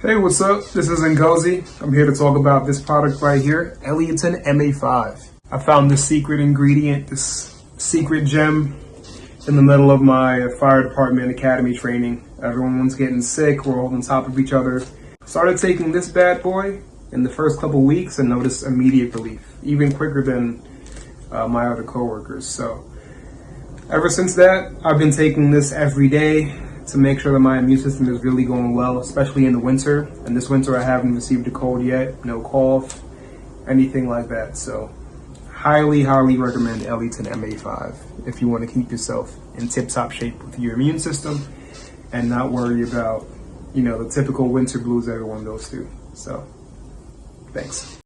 Hey, what's up? This is Ngozi. I'm here to talk about this product right here, Eleotin Ma5. I found this secret ingredient, this secret gem in the middle of my fire department academy training. Everyone's getting sick, we're all on top of each other. Started taking this bad boy in the first couple weeks and noticed immediate relief, even quicker than my other coworkers. So ever since that, I've been taking this every day to make sure that my immune system is really going well, especially in the winter. And this winter I haven't received a cold yet, no cough, anything like that. So highly recommend Eleotin Ma5 if you want to keep yourself in tip-top shape with your immune system and not worry about, the typical winter blues everyone goes through. So thanks.